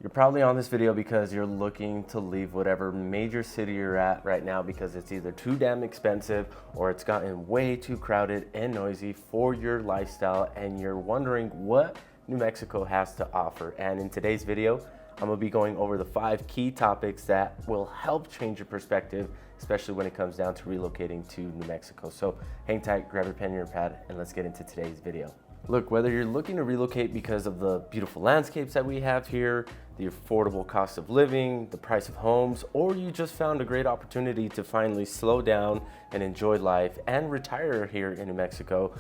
You're probably on this video because you're looking to leave whatever major city you're at right now because it's either too damn expensive or it's gotten way too crowded and noisy for your lifestyle, and you're wondering what New Mexico has to offer. And in today's video, I'm gonna be going over the 5 key topics that will help change your perspective, especially when it comes down to relocating to New Mexico. So hang tight, grab your pen and your pad, and let's get into today's video. Look, whether you're looking to relocate because of the beautiful landscapes that we have here, the affordable cost of living, the price of homes, or you just found a great opportunity to finally slow down and enjoy life and retire here in New Mexico,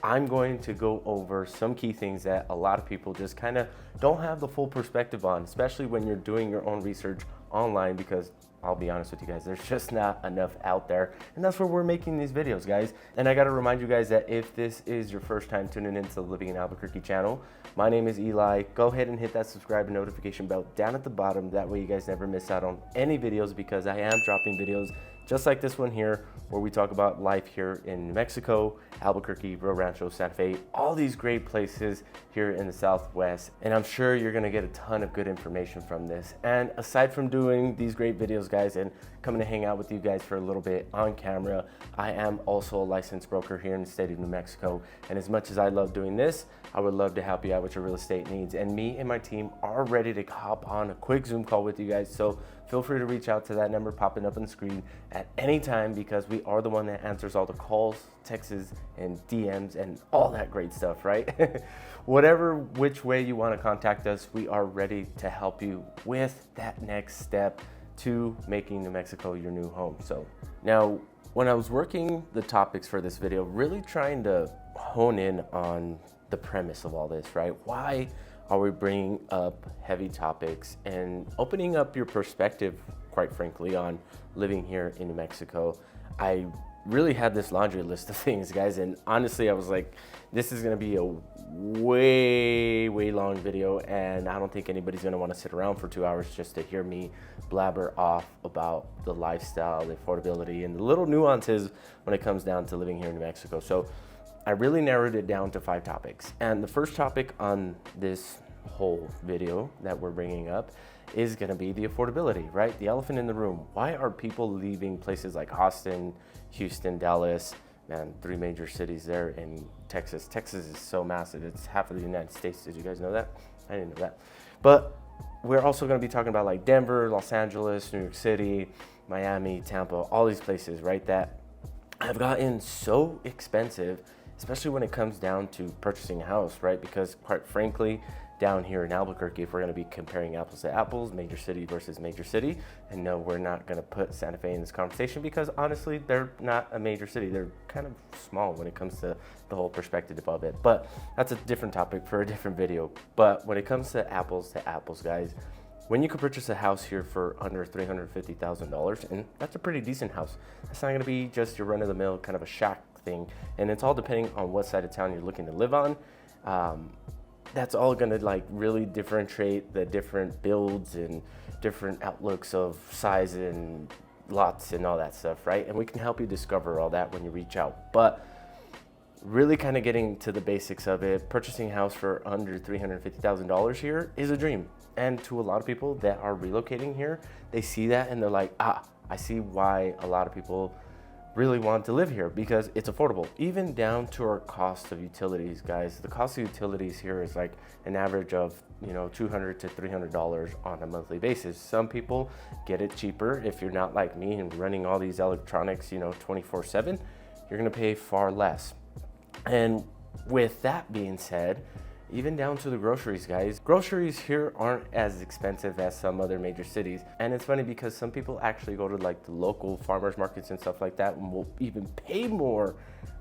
I'm going to go over some key things that a lot of people just kind of don't have the full perspective on, especially when you're doing your own research online, because I'll be honest with you guys, there's just not enough out there. And that's where we're making these videos, guys. And I gotta remind you guys that if this is your first time tuning into the Living in Albuquerque channel, my name is Eli. Go ahead and hit that subscribe and notification bell down at the bottom. That way you guys never miss out on any videos, because I am dropping videos just like this one here, where we talk about life here in New Mexico, Albuquerque, Rio Rancho, Santa Fe, all these great places here in the Southwest. And I'm sure you're gonna get a ton of good information from this. And aside from doing these great videos, guys, and coming to hang out with you guys for a little bit on camera, I am also a licensed broker here in the state of New Mexico. And as much as I love doing this, I would love to help you out with your real estate needs. And me and my team are ready to hop on a quick Zoom call with you guys. So feel free to reach out to that number popping up on the screen at any time, because we are the one that answers all the calls, texts, and DMs and all that great stuff, right? Whatever which way you want to contact us, we are ready to help you with that next step to making New Mexico your new home. So now, when I was working the topics for this video, really trying to hone in on the premise of all this, right? Why are we bringing up heavy topics and opening up your perspective, quite frankly, on living here in New Mexico? I really had this laundry list of things, guys, and honestly, I was like, this is gonna be a way long video, and I don't think anybody's gonna wanna sit around for 2 hours just to hear me blabber off about the lifestyle, the affordability, and the little nuances when it comes down to living here in New Mexico. So I really narrowed it down to 5 topics. And the first topic on this whole video that we're bringing up is gonna be the affordability, right? The elephant in the room. Why are people leaving places like Austin, Houston, Dallas, man, 3 major cities there in Texas. Texas is so massive. It's half of the United States. Did you guys know that? I didn't know that. But we're also gonna be talking about like Denver, Los Angeles, New York City, Miami, Tampa, all these places, right, that have gotten so expensive, especially when it comes down to purchasing a house, right? Because quite frankly, down here in Albuquerque, if we're gonna be comparing apples to apples, major city versus major city, and no, we're not gonna put Santa Fe in this conversation because honestly, they're not a major city. They're kind of small when it comes to the whole perspective of it. But that's a different topic for a different video. But when it comes to apples, guys, when you can purchase a house here for under $350,000, and that's a pretty decent house, that's not gonna be just your run-of-the-mill kind of a shack thing, and it's all depending on what side of town you're looking to live on. That's all gonna like really differentiate the different builds and different outlooks of size and lots and all that stuff, right? And we can help you discover all that when you reach out. But really kind of getting to the basics of it, purchasing a house for under $350,000 here is a dream. And to a lot of people that are relocating here, they see that and they're like, I see why a lot of people really want to live here, because it's affordable, even down to our cost of utilities, guys. The cost of utilities here is like an average of, $200 to $300 on a monthly basis. Some people get it cheaper. If you're not like me and running all these electronics, 24/7, you're gonna pay far less. And with that being said, even down to the groceries, guys. Groceries here aren't as expensive as some other major cities. And it's funny because some people actually go to like the local farmers markets and stuff like that and will even pay more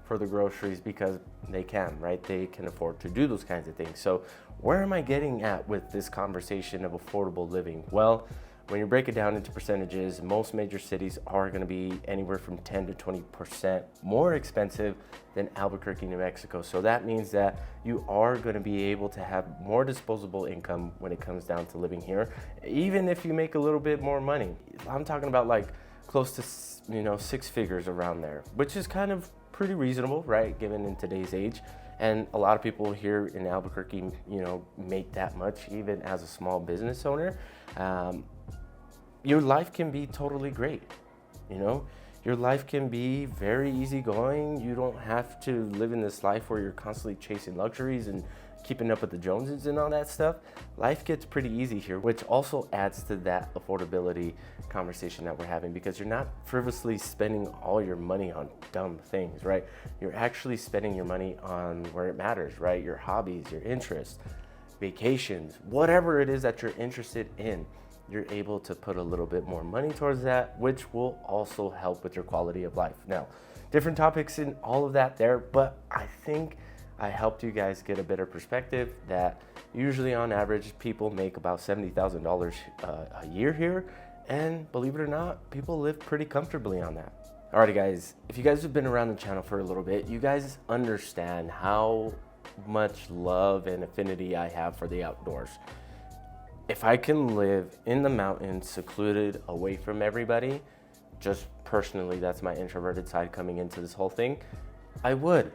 for the groceries because they can, right? They can afford to do those kinds of things. So where am I getting at with this conversation of affordable living? Well, when you break it down into percentages, most major cities are gonna be anywhere from 10 to 20% more expensive than Albuquerque, New Mexico. So that means that you are gonna be able to have more disposable income when it comes down to living here, even if you make a little bit more money. I'm talking about like close to 6 figures around there, which is kind of pretty reasonable, right? Given in today's age. And a lot of people here in Albuquerque, make that much even as a small business owner. Your life can be totally great. Your life can be very easygoing. You don't have to live in this life where you're constantly chasing luxuries and keeping up with the Joneses and all that stuff. Life gets pretty easy here, which also adds to that affordability conversation that we're having, because you're not frivolously spending all your money on dumb things, right? You're actually spending your money on where it matters, right? Your hobbies, your interests, vacations, whatever it is that you're interested in, you're able to put a little bit more money towards that, which will also help with your quality of life. Now, different topics in all of that there, but I think I helped you guys get a better perspective that usually on average people make about $70,000 a year here, and believe it or not, people live pretty comfortably on that. Alrighty guys, if you guys have been around the channel for a little bit, you guys understand how much love and affinity I have for the outdoors. If I can live in the mountains, secluded, away from everybody, just personally, that's my introverted side coming into this whole thing, I would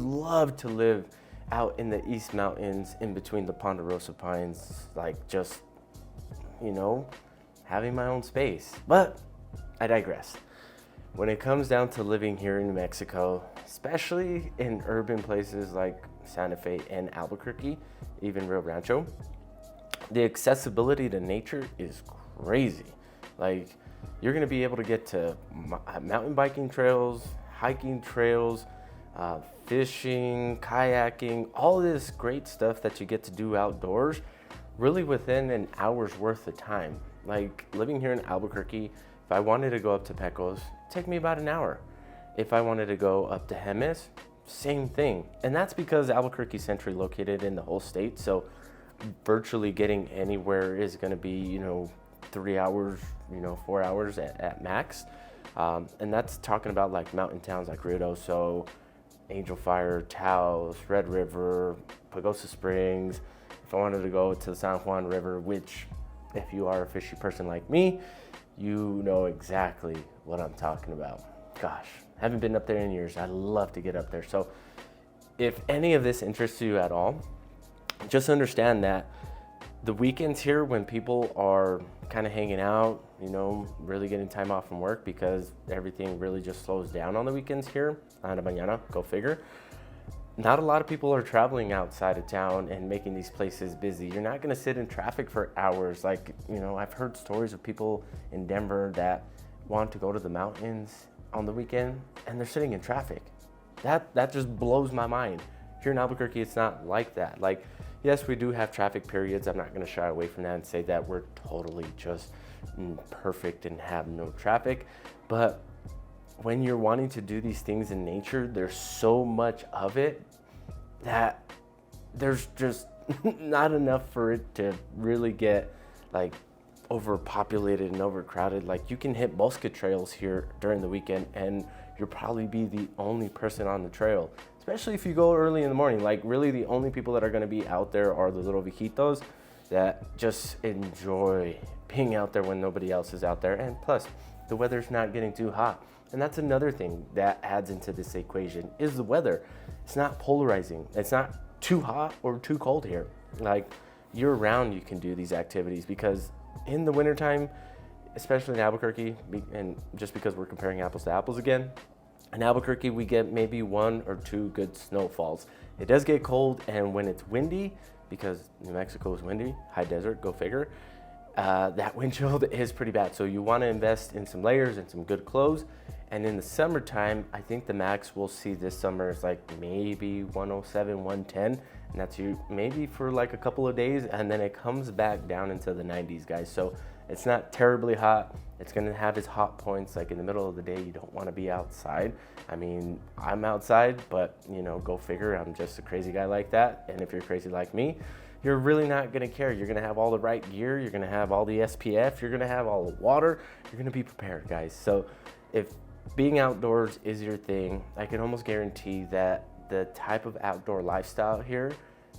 love to live out in the East Mountains in between the Ponderosa Pines, like just, having my own space. But I digress. When it comes down to living here in New Mexico, especially in urban places like Santa Fe and Albuquerque, even Rio Rancho, the accessibility to nature is crazy. Like, you're gonna be able to get to mountain biking trails, hiking trails, fishing, kayaking, all this great stuff that you get to do outdoors, really within an hour's worth of time. Like, living here in Albuquerque, if I wanted to go up to Pecos, it'd take me about an hour. If I wanted to go up to Jemez, same thing. And that's because Albuquerque is centrally located in the whole state, so virtually getting anywhere is going to be 3 hours, 4 hours at max. And that's talking about like mountain towns like Ruidoso, Angel Fire, Taos, Red River, Pagosa Springs. If I wanted to go to the San Juan River, which if you are a fishy person like me, you know exactly what I'm talking about. Gosh, haven't been up there in years. I'd love to get up there. So if any of this interests you at all, just understand that the weekends here, when people are kind of hanging out, really getting time off from work, because everything really just slows down on the weekends here. Ana mañana, go figure. Not a lot of people are traveling outside of town and making these places busy. You're not going to sit in traffic for hours. Like, I've heard stories of people in Denver that want to go to the mountains on the weekend and they're sitting in traffic. That just blows my mind. Here in Albuquerque, it's not like that. Like, yes, we do have traffic periods. I'm not going to shy away from that and say that we're totally just perfect and have no traffic. But when you're wanting to do these things in nature, there's so much of it that there's just not enough for it to really get like overpopulated and overcrowded. Like, you can hit bosque trails here during the weekend and you'll probably be the only person on the trail, especially if you go early in the morning. Like, really the only people that are going to be out there are the little viejitos that just enjoy being out there when nobody else is out there. And plus, the weather's not getting too hot. And that's another thing that adds into this equation, is the weather. It's not polarizing. It's not too hot or too cold here. Like, year round you can do these activities, because in the wintertime, especially in Albuquerque, and just because we're comparing apples to apples again, in Albuquerque we get maybe 1 or 2 good snowfalls. It does get cold, and when it's windy, because New Mexico is windy, high desert, go figure, that wind chill is pretty bad. So you want to invest in some layers and some good clothes. And in the summertime, I think the max we'll see this summer is like maybe 107, 110. And that's maybe for like a couple of days. And then it comes back down into the 90s, guys. So it's not terribly hot. It's going to have its hot points. Like in the middle of the day, you don't want to be outside. I mean, I'm outside, but go figure. I'm just a crazy guy like that. And if you're crazy like me, you're really not gonna care. You're gonna have all the right gear. You're gonna have all the SPF. You're gonna have all the water. You're gonna be prepared, guys. So if being outdoors is your thing, I can almost guarantee that the type of outdoor lifestyle here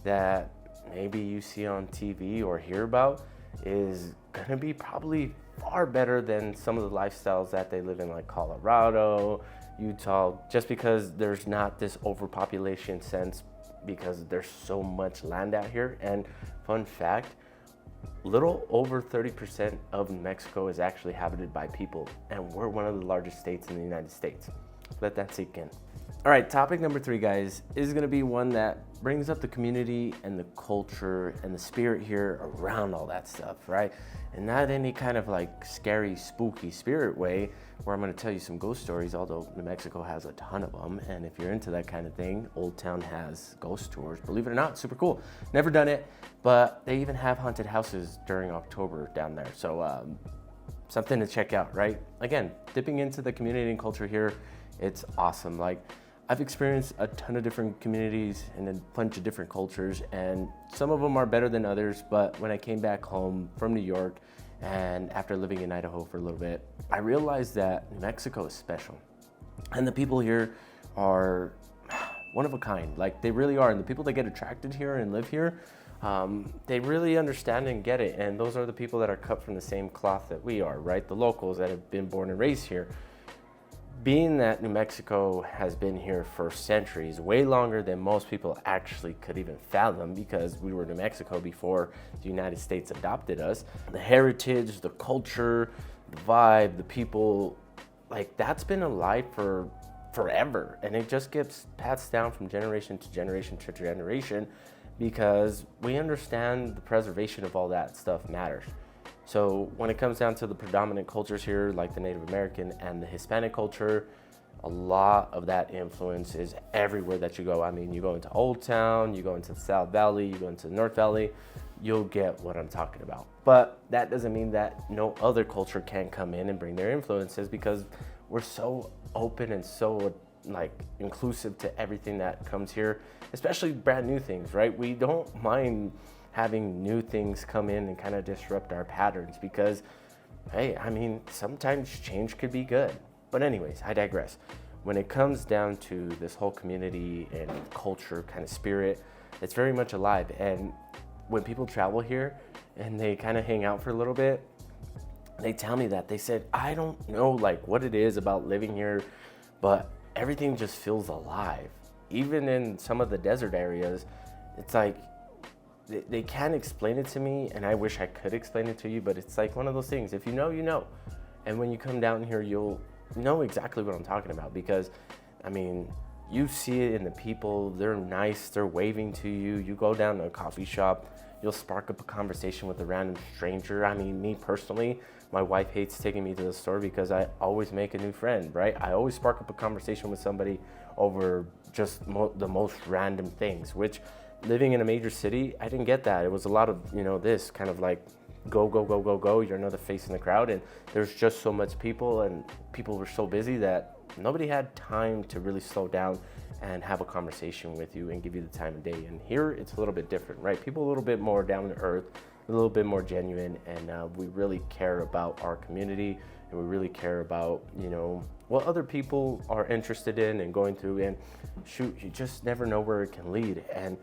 that maybe you see on TV or hear about is gonna be probably far better than some of the lifestyles that they live in, like Colorado, Utah, just because there's not this overpopulation sense because there's so much land out here. And fun fact, little over 30% of New Mexico is actually inhabited by people, and we're one of the largest states in the United States. Let that sink in. All right, topic number 3, guys, is gonna be one that brings up the community and the culture and the spirit here around all that stuff, right? And not any kind of like scary, spooky spirit way where I'm gonna tell you some ghost stories, although New Mexico has a ton of them. And if you're into that kind of thing, Old Town has ghost tours, believe it or not, super cool. Never done it, but they even have haunted houses during October down there. So something to check out, right? Again, dipping into the community and culture here, it's awesome. Like, I've experienced a ton of different communities and a bunch of different cultures, and some of them are better than others. But when I came back home from New York and after living in Idaho for a little bit, I realized that New Mexico is special. And the people here are one of a kind, like they really are. And the people that get attracted here and live here, they really understand and get it. And those are the people that are cut from the same cloth that we are, right? The locals that have been born and raised here. Being that New Mexico has been here for centuries, way longer than most people actually could even fathom, because we were New Mexico before the United States adopted us. The heritage, the culture, the vibe, the people, like that's been alive for forever. And it just gets passed down from generation to generation to generation because we understand the preservation of all that stuff matters. So when it comes down to the predominant cultures here, like the Native American and the Hispanic culture, a lot of that influence is everywhere that you go. I mean, you go into Old Town, you go into the South Valley, you go into the North Valley, you'll get what I'm talking about. But that doesn't mean that no other culture can come in and bring their influences, because we're so open and so like inclusive to everything that comes here, especially brand new things, right? We don't mind having new things come in and kind of disrupt our patterns because, hey, I mean, sometimes change could be good. But anyways, I digress. When it comes down to this whole community and culture kind of spirit, it's very much alive. And when people travel here and they kind of hang out for a little bit, they tell me that. They said, I don't know like what it is about living here, but everything just feels alive. Even in some of the desert areas, it's like, they can't explain it to me, and I wish I could explain it to you, but it's like one of those things. If you know, you know. And when you come down here, you'll know exactly what I'm talking about, because, I mean, you see it in the people. They're nice. They're waving to you. You go down to a coffee shop, you'll spark up a conversation with a random stranger. I mean, me personally, my wife hates taking me to the store because I always make a new friend, right? I always spark up a conversation with somebody over just the most random things, which living in a major city, I didn't get that. It was a lot of, this kind of like go, go, go, go, go. You're another face in the crowd. And there's just so much people, and people were so busy that nobody had time to really slow down and have a conversation with you and give you the time of day. And here it's a little bit different, right? People a little bit more down to earth, a little bit more genuine. And we really care about our community, and we really care about, what other people are interested in and going through. And shoot, you just never know where it can lead. And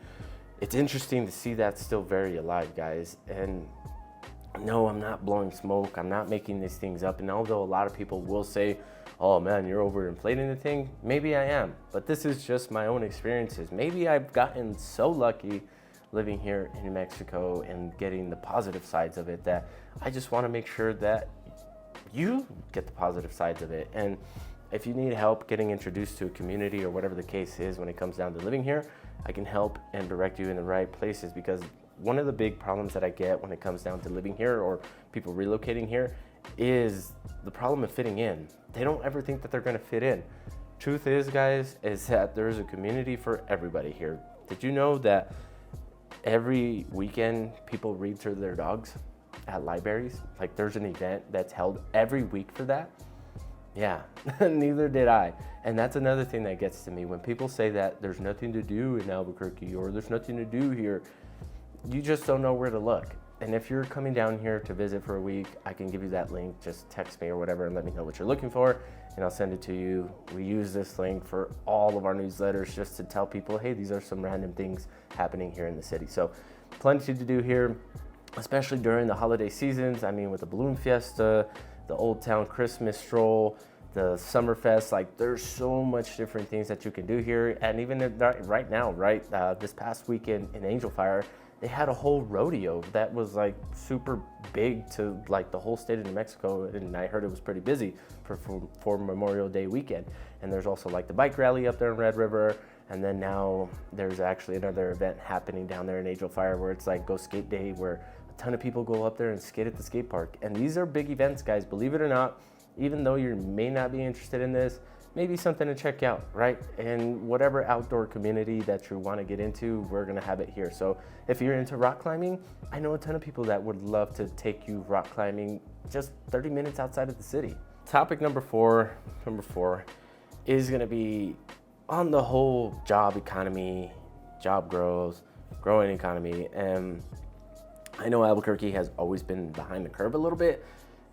it's interesting to see that still very alive, guys. And no, I'm not blowing smoke. I'm not making these things up. And although a lot of people will say, oh man, you're overinflating the thing, maybe I am. But this is just my own experiences. Maybe I've gotten so lucky living here in New Mexico and getting the positive sides of it that I just want to make sure that you get the positive sides of it. And if you need help getting introduced to a community or whatever the case is when it comes down to living here, I can help and direct you in the right places, because one of the big problems that I get when it comes down to living here or people relocating here is the problem of fitting in. They don't ever think that they're going to fit in. Truth is, guys, is that there's a community for everybody here. Did you know that every weekend people read to their dogs at libraries? Like there's an event that's held every week for that. Yeah, neither did I. And that's another thing that gets to me. When people say that there's nothing to do in Albuquerque or there's nothing to do here, you just don't know where to look. And if you're coming down here to visit for a week, I can give you that link. Just text me or whatever and let me know what you're looking for, and I'll send it to you. We use this link for all of our newsletters just to tell people, hey, these are some random things happening here in the city. So plenty to do here, especially during the holiday seasons. I mean, with the balloon fiesta, the Old Town Christmas stroll, the Summerfest. Like, there's so much different things that you can do here. And even right now, right, this past weekend in Angel Fire, they had a whole rodeo that was like super big to like the whole state of New Mexico, and I heard it was pretty busy for Memorial Day weekend. And there's also like the bike rally up there in Red River, and then now there's actually another event happening down there in Angel Fire where it's like Go Skate Day, where a ton of people go up there and skate at the skate park. And these are big events, guys, believe it or not. Even though you may not be interested in this, maybe something to check out, right? And whatever outdoor community that you want to get into, we're gonna have it here. So if you're into rock climbing, I know a ton of people that would love to take you rock climbing just 30 minutes outside of the city. Topic number four is gonna be on the whole job economy, job growth, growing economy. And I know Albuquerque has always been behind the curve a little bit,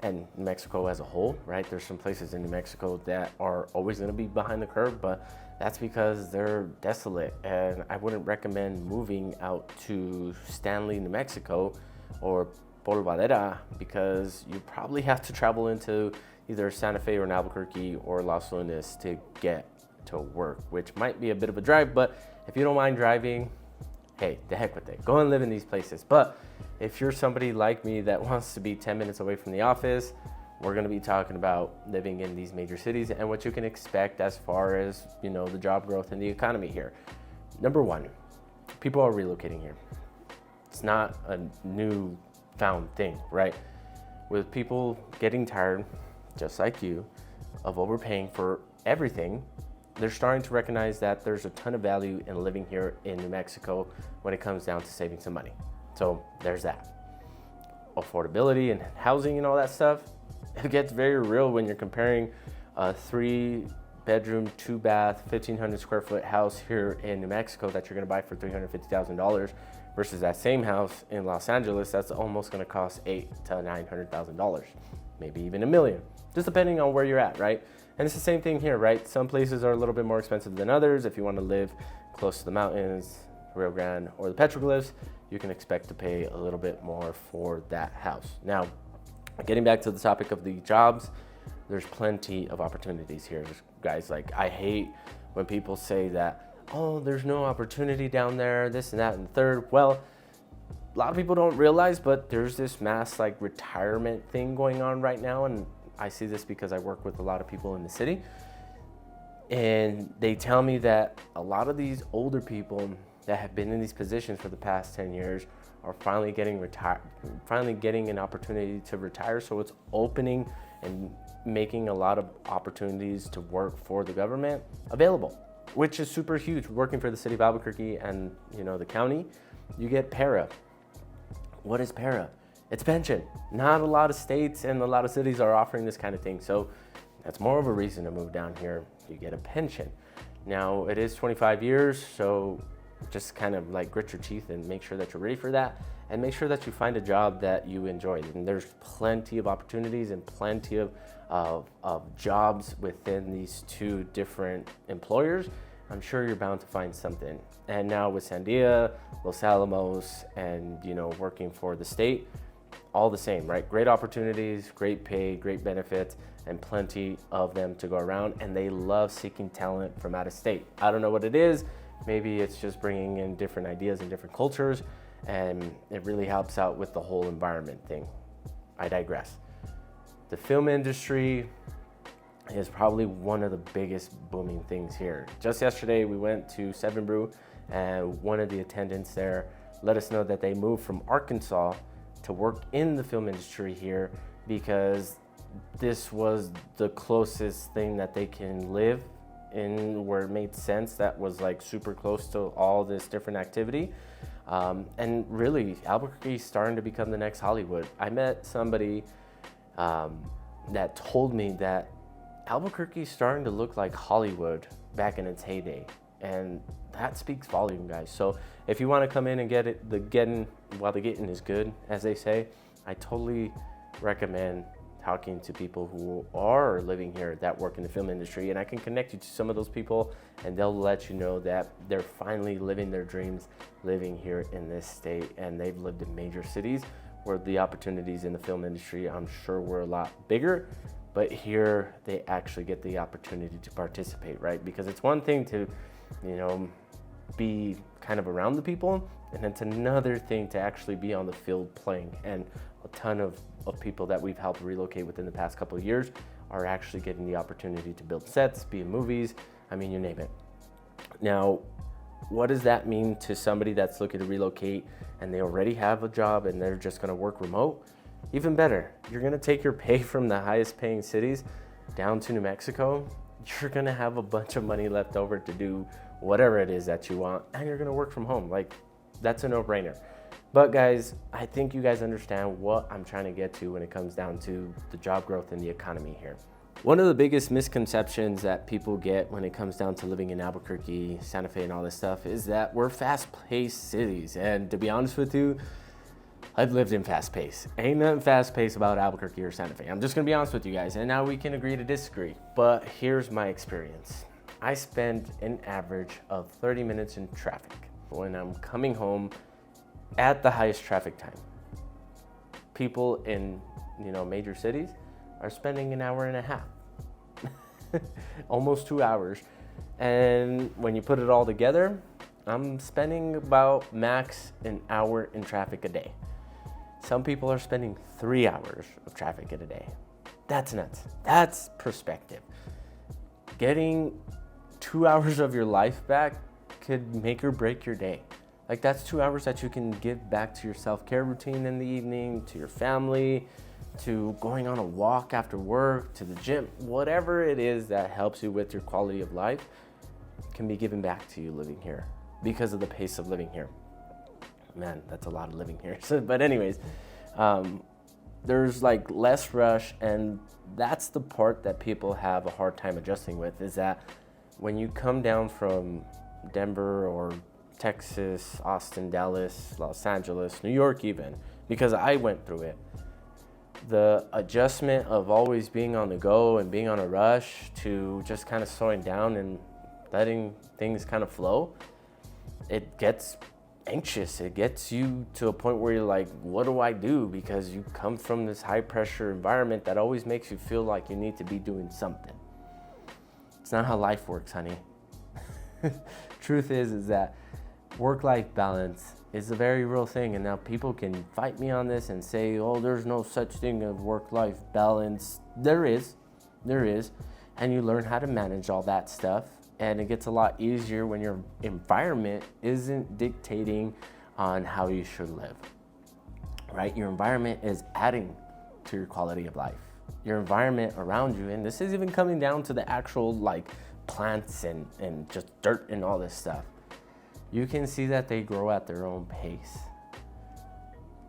and New Mexico as a whole, right? There's some places in New Mexico that are always gonna be behind the curve, but that's because they're desolate. And I wouldn't recommend moving out to Stanley, New Mexico, or Polvadera, because you probably have to travel into either Santa Fe or in Albuquerque or Los Lunas to get to work, which might be a bit of a drive, but if you don't mind driving, hey, the heck with it. Go and live in these places. But if you're somebody like me that wants to be 10 minutes away from the office, we're gonna be talking about living in these major cities and what you can expect as far as, you know, the job growth and the economy here. Number one, people are relocating here. It's not a new found thing, right? With people getting tired, just like you, of overpaying for everything, they're starting to recognize that there's a ton of value in living here in New Mexico when it comes down to saving some money. So there's that. Affordability and housing and all that stuff, it gets very real when you're comparing a 3-bedroom, 2-bath, 1,500 square foot house here in New Mexico that you're gonna buy for $350,000 versus that same house in Los Angeles that's almost gonna cost $800,000 to $900,000, maybe even $1 million, just depending on where you're at, right? And it's the same thing here, right? Some places are a little bit more expensive than others. If you want to live close to the mountains, Rio Grande, or the petroglyphs, you can expect to pay a little bit more for that house. Now, getting back to the topic of the jobs, there's plenty of opportunities here, guys. Like, I hate when people say that, oh, there's no opportunity down there, this and that and the third. Well, a lot of people don't realize, but there's this mass like retirement thing going on right now, and I see this because I work with a lot of people in the city, and they tell me that a lot of these older people that have been in these positions for the past 10 years are finally getting an opportunity to retire. So it's opening and making a lot of opportunities to work for the government available, which is super huge. Working for the city of Albuquerque and, you know, the county, you get para. What is para? It's pension. Not a lot of states and a lot of cities are offering this kind of thing. So that's more of a reason to move down here. You get a pension. Now, it is 25 years, so just kind of like grit your teeth and make sure that you're ready for that, and make sure that you find a job that you enjoy. And there's plenty of opportunities and plenty of jobs within these two different employers. I'm sure you're bound to find something. And now with Sandia, Los Alamos, and, you know, working for the state, all the same, right? Great opportunities, great pay, great benefits, and plenty of them to go around. And they love seeking talent from out of state. I don't know what it is. Maybe it's just bringing in different ideas and different cultures, and it really helps out with the whole environment thing. I digress. The film industry is probably one of the biggest booming things here. Just yesterday, we went to Seven Brew, and one of the attendants there let us know that they moved from Arkansas to work in the film industry here because this was the closest thing that they can live in, where it made sense, that was like super close to all this different activity. And really, Albuquerque is starting to become the next Hollywood. I met somebody that told me that Albuquerque is starting to look like Hollywood back in its heyday. And that speaks volume, guys. So if you want to come in and get it, the getting while the getting is good, as they say, I totally recommend talking to people who are living here that work in the film industry, and I can connect you to some of those people, and they'll let you know that they're finally living their dreams living here in this state, and they've lived in major cities where the opportunities in the film industry, I'm sure, were a lot bigger, but here they actually get the opportunity to participate, right? Because it's one thing to, be kind of around the people, and it's another thing to actually be on the field playing. And a ton of people that we've helped relocate within the past couple of years are actually getting the opportunity to build sets, be in movies, you name it. Now, what does that mean to somebody that's looking to relocate and they already have a job and they're just gonna work remote? Even better, you're gonna take your pay from the highest paying cities down to New Mexico. You're gonna have a bunch of money left over to do whatever it is that you want, and you're gonna work from home. Like, that's a no-brainer. But guys, I think you guys understand what I'm trying to get to when it comes down to the job growth and the economy here. One of the biggest misconceptions that people get when it comes down to living in Albuquerque, Santa Fe, and all this stuff is that we're fast-paced cities. And to be honest with you, I've lived in fast-paced. Ain't nothing fast-paced about Albuquerque or Santa Fe. I'm just gonna be honest with you guys, and now we can agree to disagree. But here's my experience. I spend an average of 30 minutes in traffic when I'm coming home at the highest traffic time. People in, major cities are spending an hour and a half, almost 2 hours. And when you put it all together, I'm spending about max an hour in traffic a day. Some people are spending 3 hours of traffic in a day. That's nuts. That's perspective. Getting 2 hours of your life back could make or break your day. Like, that's 2 hours that you can give back to your self-care routine in the evening, to your family, to going on a walk after work, to the gym. Whatever it is that helps you with your quality of life can be given back to you living here because of the pace of living here. Man, that's a lot of living here. But anyways, there's like less rush, and that's the part that people have a hard time adjusting with, is that when you come down from Denver or Texas, Austin, Dallas, Los Angeles, New York even, because I went through it, the adjustment of always being on the go and being on a rush to just kind of slowing down and letting things kind of flow, it gets anxious. It gets you to a point where you're like, what do I do? Because you come from this high pressure environment that always makes you feel like you need to be doing something. It's not how life works, honey. Truth is that work-life balance is a very real thing. And now people can fight me on this and say, oh, there's no such thing as work-life balance. There is. And you learn how to manage all that stuff. And it gets a lot easier when your environment isn't dictating on how you should live, right? Your environment is adding to your quality of life. Your environment around you, and this is even coming down to the actual plants and just dirt and all this stuff. You can see that they grow at their own pace.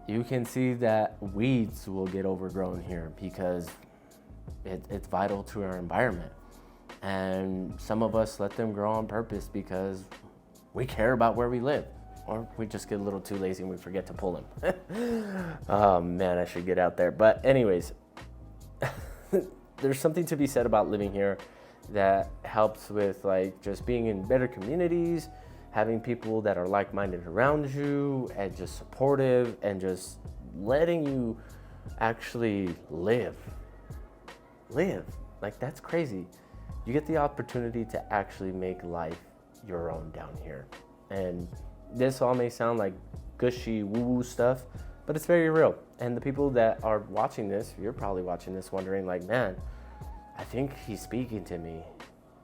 You can see that weeds will get overgrown here because it's vital to our environment. And some of us let them grow on purpose because we care about where we live, or we just get a little too lazy and we forget to pull them. Oh man, I should get out there. But anyways, there's something to be said about living here that helps with just being in better communities, having people that are like-minded around you and just supportive and just letting you actually live. That's crazy. You get the opportunity to actually make life your own down here. And this all may sound like gushy woo-woo stuff, but it's very real. And the people that are watching this, you're probably watching this wondering man, I think he's speaking to me.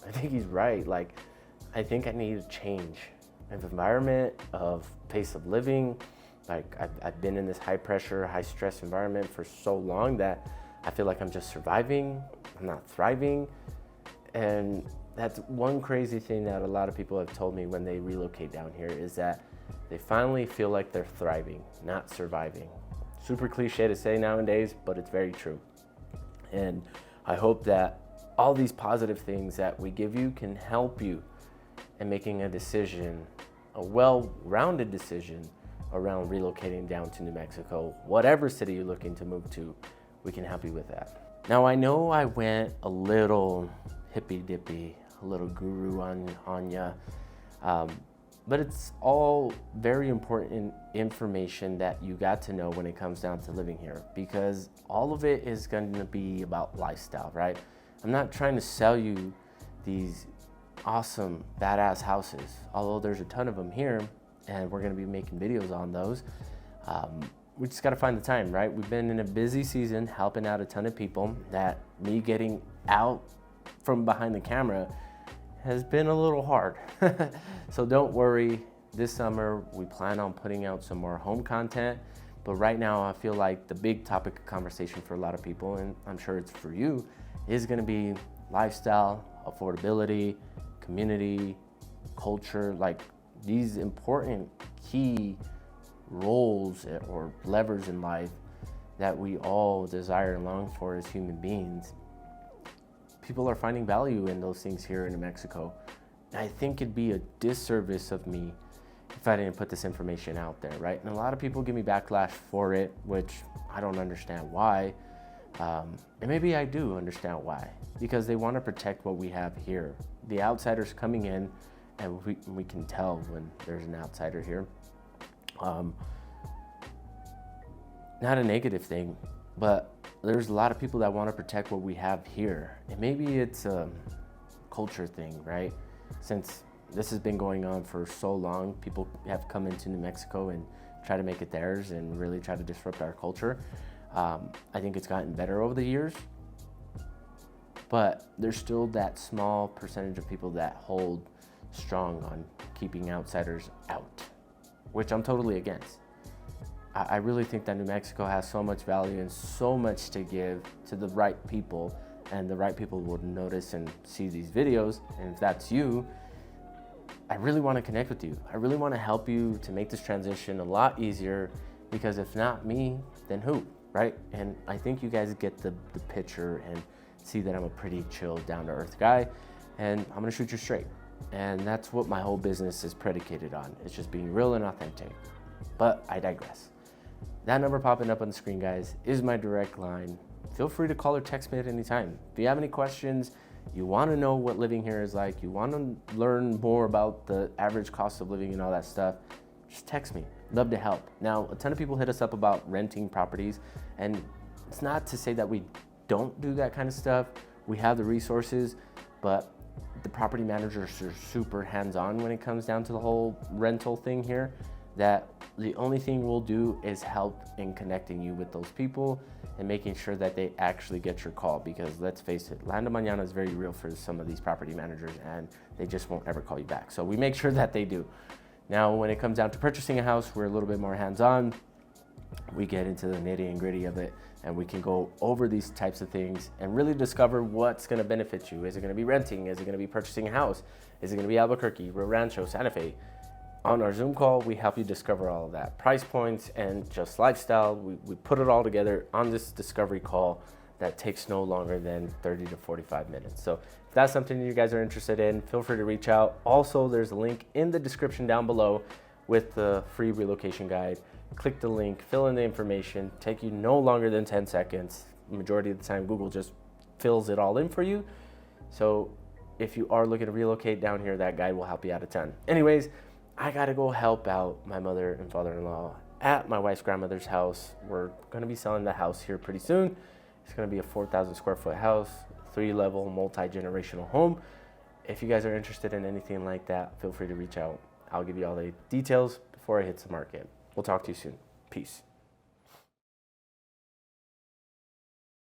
I think he's right. I think I need a change of environment, of pace of living. I've been in this high pressure, high stress environment for so long that I feel like I'm just surviving. I'm not thriving. And that's one crazy thing that a lot of people have told me when they relocate down here, is that they finally feel like they're thriving, not surviving. Super cliche to say nowadays, but it's very true. And I hope that all these positive things that we give you can help you in making a decision, a well-rounded decision around relocating down to New Mexico. Whatever city you're looking to move to, we can help you with that. Now, I know I went a little hippy-dippy, a little guru on ya. But it's all very important information that you got to know when it comes down to living here, because all of it is going to be about lifestyle, right? I'm not trying to sell you these awesome, badass houses, although there's a ton of them here, and we're going to be making videos on those. We just got to find the time, right? We've been in a busy season helping out a ton of people that me getting out from behind the camera has been a little hard. So don't worry, this summer we plan on putting out some more home content, but right now I feel like the big topic of conversation for a lot of people, and I'm sure it's for you, is gonna be lifestyle, affordability, community, culture, like these important key roles or levers in life that we all desire and long for as human beings. People are finding value in those things here in New Mexico. I think it'd be a disservice of me if I didn't put this information out there, right? And a lot of people give me backlash for it, which I don't understand why. And maybe I do understand why, because they want to protect what we have here. The outsiders coming in, and we can tell when there's an outsider here. Not a negative thing, but there's a lot of people that want to protect what we have here. And maybe it's a culture thing, right? Since this has been going on for so long, people have come into New Mexico and try to make it theirs and really try to disrupt our culture. I think it's gotten better over the years, but there's still that small percentage of people that hold strong on keeping outsiders out, which I'm totally against. I really think that New Mexico has so much value and so much to give to the right people, and the right people will notice and see these videos. And if that's you, I really want to connect with you. I really want to help you to make this transition a lot easier, because if not me, then who, right? And I think you guys get the picture and see that I'm a pretty chill, down-to-earth guy, and I'm gonna shoot you straight. And that's what my whole business is predicated on. It's just being real and authentic. But I digress. That number popping up on the screen, guys, is my direct line. Feel free to call or text me at any time. If you have any questions, you want to know what living here is like, you want to learn more about the average cost of living and all that stuff, just text me. Love to help. Now, a ton of people hit us up about renting properties, and it's not to say that we don't do that kind of stuff. We have the resources, but the property managers are super hands-on when it comes down to the whole rental thing here, that the only thing we'll do is help in connecting you with those people and making sure that they actually get your call, because let's face it, Land of Mañana is very real for some of these property managers, and they just won't ever call you back. So we make sure that they do. Now, when it comes down to purchasing a house, we're a little bit more hands-on. We get into the nitty and gritty of it, and we can go over these types of things and really discover what's gonna benefit you. Is it gonna be renting? Is it gonna be purchasing a house? Is it gonna be Albuquerque, Rio Rancho, Santa Fe? On our Zoom call, we help you discover all of that. Price points and just lifestyle, we put it all together on this discovery call that takes no longer than 30 to 45 minutes. So if that's something you guys are interested in, feel free to reach out. Also, there's a link in the description down below with the free relocation guide. Click the link, fill in the information, take you no longer than 10 seconds. The majority of the time, Google just fills it all in for you. So if you are looking to relocate down here, that guide will help you out a ton. Anyways, I gotta go help out my mother and father-in-law at my wife's grandmother's house. We're gonna be selling the house here pretty soon. It's gonna be a 4,000 square foot house, 3-level, multi-generational home. If you guys are interested in anything like that, feel free to reach out. I'll give you all the details before it hits the market. We'll talk to you soon. Peace.